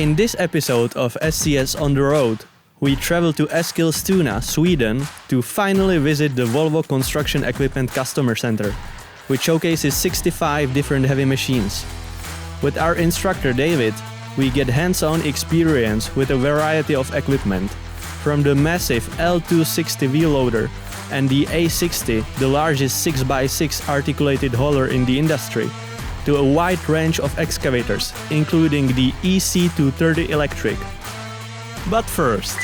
In this episode of SCS on the Road, we travel to Eskilstuna, Sweden, to finally visit the Volvo Construction Equipment Customer Center, which showcases 65 different heavy machines. With our instructor David, we get hands-on experience with a variety of equipment, from the massive L260 wheel loader and the A60, the largest 6x6 articulated hauler in the industry, to a wide range of excavators, including the EC230 electric. But first,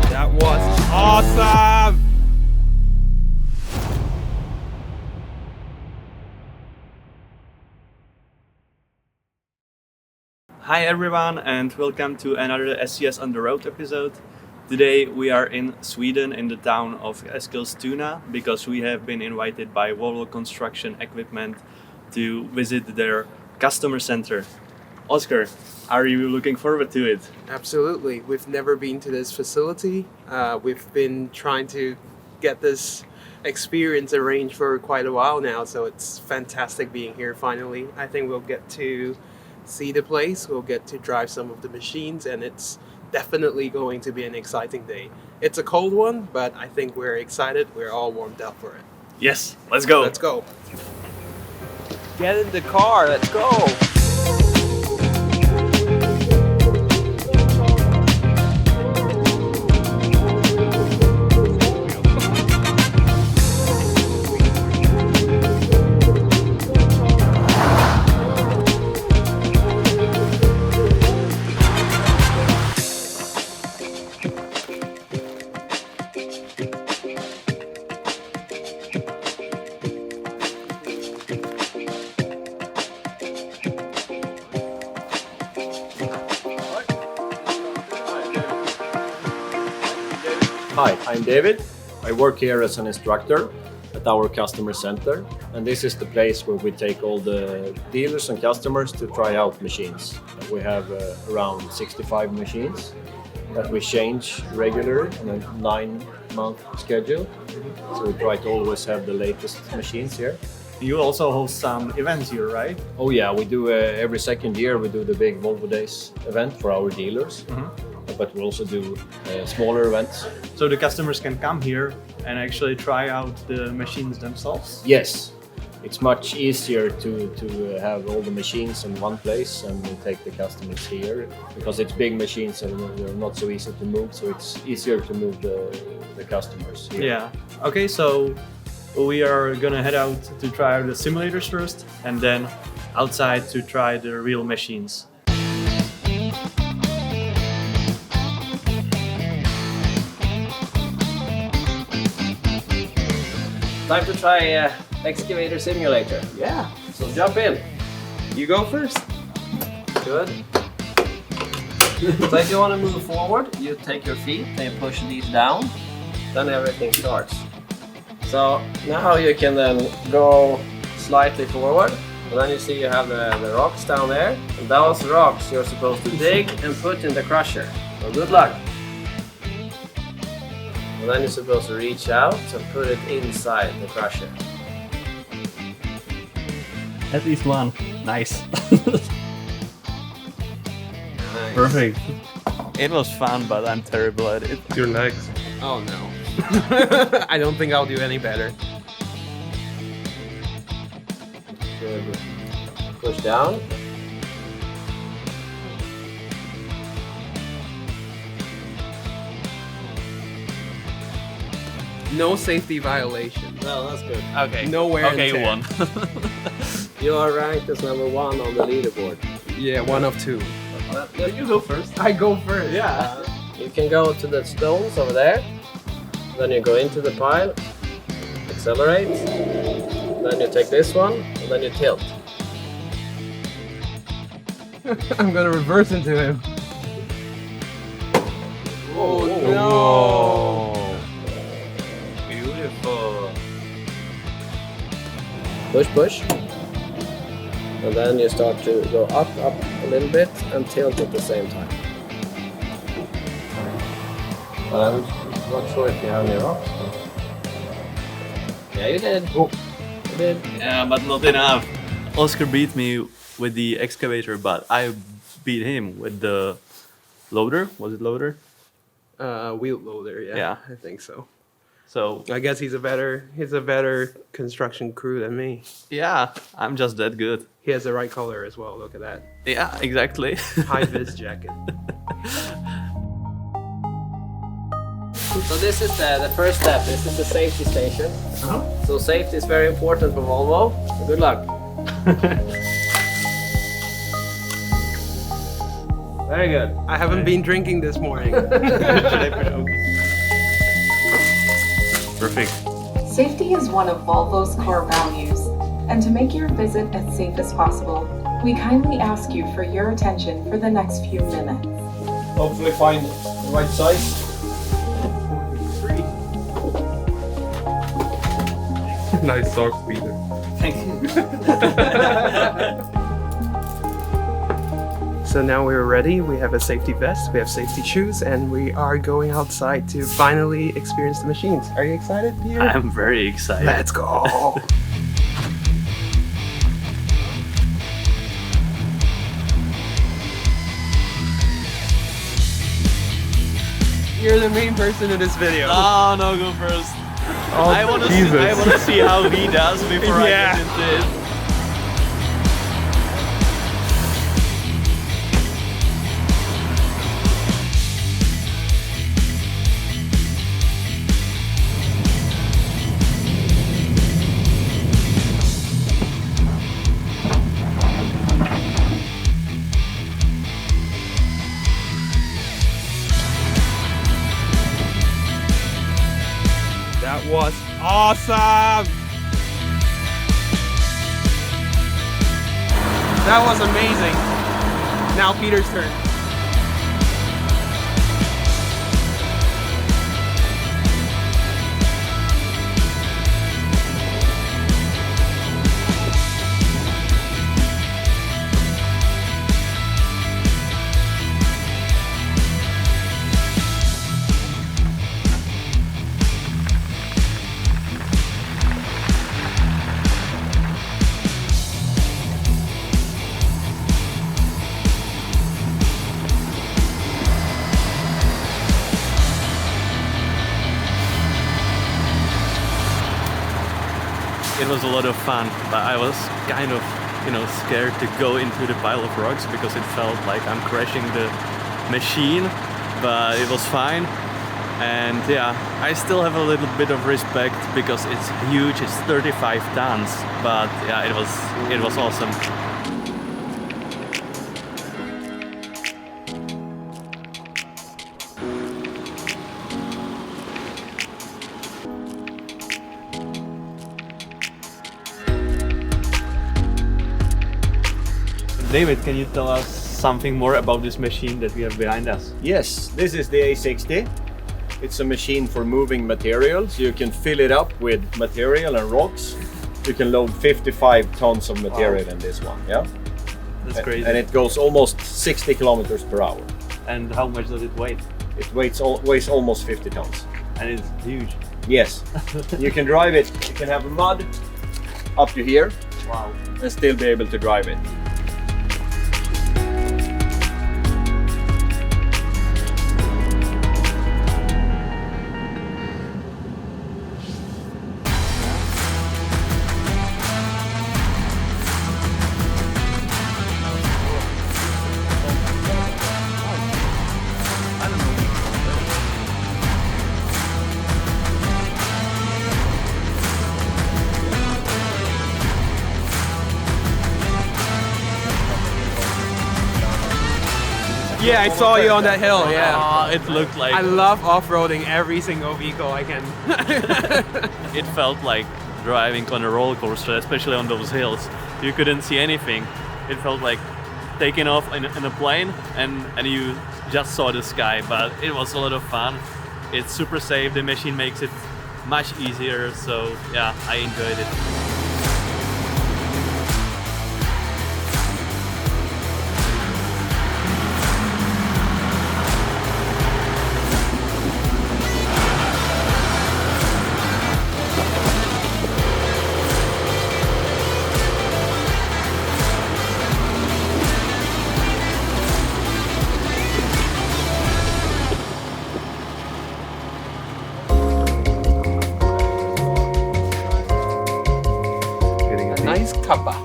that was awesome! hi everyone and welcome to another SCS on the Road episode. Today we are in Sweden in the town of Eskilstuna because we have been invited by Volvo Construction Equipment to visit their customer center. Oscar, are you looking forward to it? Absolutely. We've never been to this facility. We've been trying to get this experience arranged for quite a while now, so it's fantastic being here finally. I think we'll get to see the place, we'll get to drive some of the machines, and it's definitely going to be an exciting day. It's a cold one, but I think we're excited. We're all warmed up for it. Yes, let's go. Let's go. Get in the car, let's go! Hi, I'm David. I work here as an instructor at our customer center, and this is the place where we take all the dealers and customers to try out machines. We have around 65 machines that we change regularly on a 9-month schedule. So we try to always have the latest machines here. You also host some events here, right? Oh yeah, we do every second year we do the big Volvo Days event for our dealers. But we also do smaller events. So the customers can come here and actually try out the machines themselves? Yes, it's much easier to have all the machines in one place and take the customers here because it's big machines and they're not so easy to move, so it's easier to move the customers here. Yeah. Okay, so we are gonna head out to try the simulators first and then outside to try the real machines. Time to try excavator simulator. Yeah. So jump in. You go first. Good. So if you want to move forward, you take your feet and you push these down, then everything starts. So now you can then go slightly forward, and then you see you have the rocks down there. And those rocks you're supposed to dig and put in the crusher. So good luck. And then you're supposed to reach out and put it inside the crusher. At least one. Nice. Nice. Perfect. It was fun, but I'm terrible at it. Your legs. Oh no. I don't think I'll do any better. Good. Push down. No safety violation. Well, that's good. Okay. No wear and Okay, tear. one. You are ranked as number 1 on the leaderboard. Yeah, 1 of 2. You go first. I go first. Yeah. You can go to the stones over there. Then you go into the pile, accelerate. Then you take this one, and then you tilt. I'm gonna reverse into him. Oh no! Beautiful. Push. And then you start to go up a little bit and tilt at the same time. I'm not sure if you have any rocks. Yeah, you did. Oh. bit. Yeah, but not enough. Oscar beat me with the excavator, but I beat him with the loader. Was it loader? Wheel loader, yeah. Yeah. I think so. So I guess he's a better construction crew than me. yeah, I'm just that good. He has the right color as well. Look at that. Yeah, exactly. High vis jacket. So this is the first step. This is the safety station. So safety is very important for Volvo. So good luck. Very good. I haven't been drinking this morning. Perfect. Safety is one of Volvo's core values, and to make your visit as safe as possible, we kindly ask you for your attention for the next few minutes. Hopefully find the right size. Nice socks, Peter. Thank you. So now we're ready. We have a safety vest, we have safety shoes, and we are going outside to finally experience the machines. Are you excited, Peter? I'm very excited. Let's go! You're the main person in this video. Oh no, go first. Oh, I want to see how he does before I get into it. That was awesome! That was amazing. Now Peter's turn. It was a lot of fun, but I was kind of, scared to go into the pile of rocks because it felt like I'm crashing the machine, but it was fine. And yeah, I still have a little bit of respect because it's huge, it's 35 tons, but yeah, it was awesome. David, can you tell us something more about this machine that we have behind us? Yes, this is the A60. It's a machine for moving materials. You can fill it up with material and rocks. You can load 55 tons of material in this one, yeah? That's crazy. And it goes almost 60 kilometers per hour. And how much does it weigh? It weighs almost 50 tons. And it's huge. Yes, you can drive it. You can have mud up to here. Wow. And still be able to drive it. Yeah, I saw you on that hill, yeah. Oh, it looked like... I love off-roading every single vehicle I can. It felt like driving on a roller coaster, especially on those hills. You couldn't see anything. It felt like taking off in a plane and you just saw the sky, but it was a lot of fun. It's super safe, the machine makes it much easier, so yeah, I enjoyed it. nice kappa.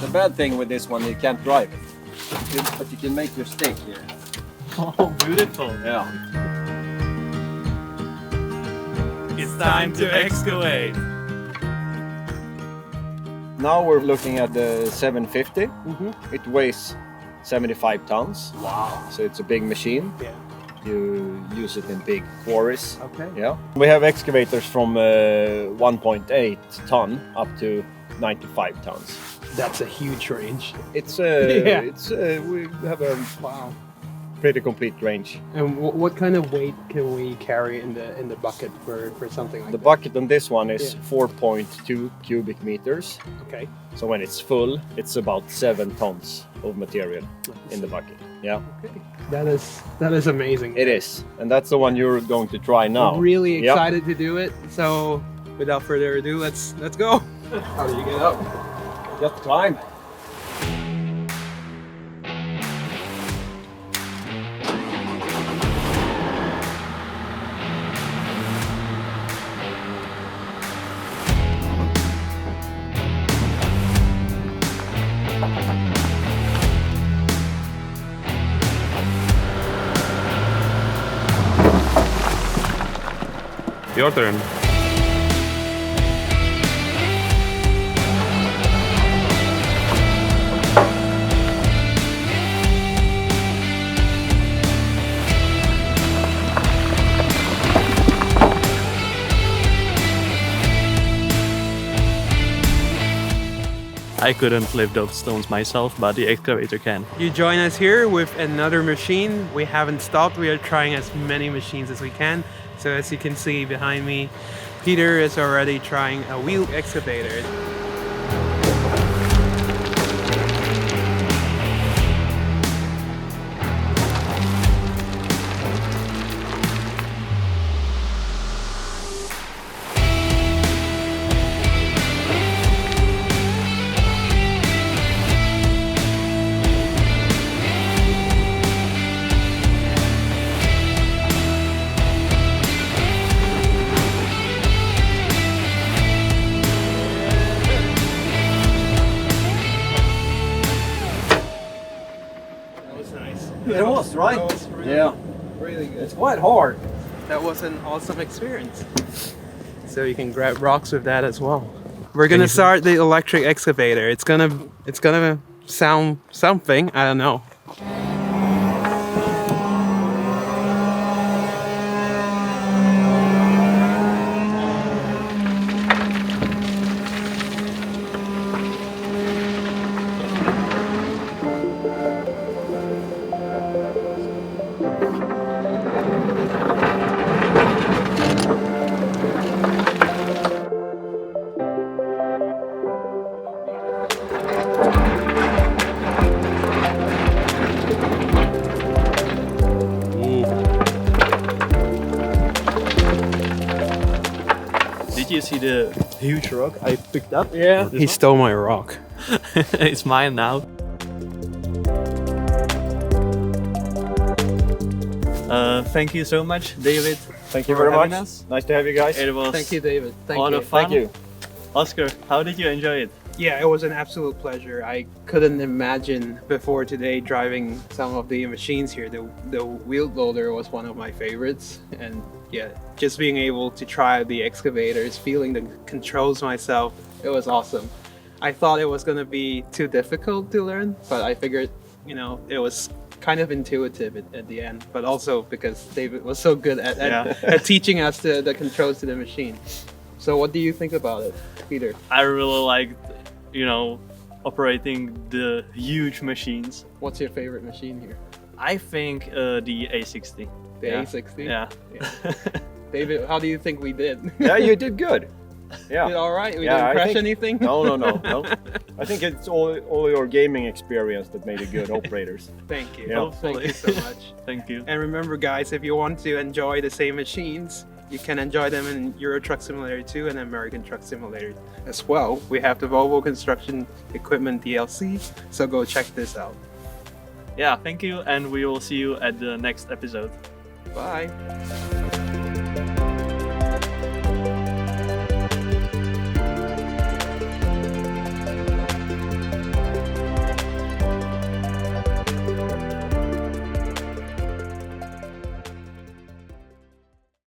The bad thing with this one, you can't drive it. But you can make your stick here. Oh, beautiful. Yeah. It's time to excavate. Now we're looking at the 750. It weighs 75 tons. Wow. So it's a big machine. Yeah. You use it in big quarries. Okay. Yeah. We have excavators from 1.8 ton up to 95 tons. That's a huge range. It's Yeah. we have a Wow. pretty complete range. And what kind of weight can we carry in the bucket for something like The that? bucket on this one is Yeah. 4.2 cubic meters. Okay. So when it's full, it's about 7 tons of material in the bucket. Yeah, Okay. That is amazing. it is. And that's the one you're going to try now. I'm really Yep. excited to do it. So without further ado, let's go. How do you get up? Just climb. Your turn. I couldn't lift those stones myself, but the excavator can. You join us here with another machine. We haven't stopped. We are trying as many machines as we can. So as you can see behind me, Peter is already trying a wheel excavator. It was, right? That was really, Yeah. really good. It's quite hard. That was an awesome experience. So you can grab rocks with that as well. We're gonna start the electric excavator. It's gonna sound something. I don't know. Did you see the huge rock I picked up? Yeah. He stole my rock. It's mine now. Thank you so much, David. Thank you for very much. having us. Nice to have you guys. It was Thank you, David. a Thank lot you. of fun. Thank you. Oscar, how did you enjoy it? Yeah, it was an absolute pleasure. I couldn't imagine before today driving some of the machines here. The wheel loader was one of my favorites, and yeah, just being able to try the excavators, feeling the controls myself, it was awesome. I thought it was gonna be too difficult to learn, but I figured, you know, it was kind of intuitive at the end, but also because David was so good at, Yeah. at teaching us the controls to the machine. So what do you think about it, Peter? I really liked, you know, operating the huge machines. What's your favorite machine here? I think the A60. The Yeah. A60? Yeah. David, how do you think we did? Yeah, you did good. Yeah. Did all right? We Yeah, didn't I crash think- anything? No. I think it's all your gaming experience that made you good operators. Thank you. Yeah. Thank you so much. Thank you. And remember, guys, if you want to enjoy the same machines, you can enjoy them in Euro Truck Simulator 2 and American Truck Simulator as well. We have the Volvo Construction Equipment DLC, so go check this out. Yeah, thank you, and we will see you at the next episode. Bye.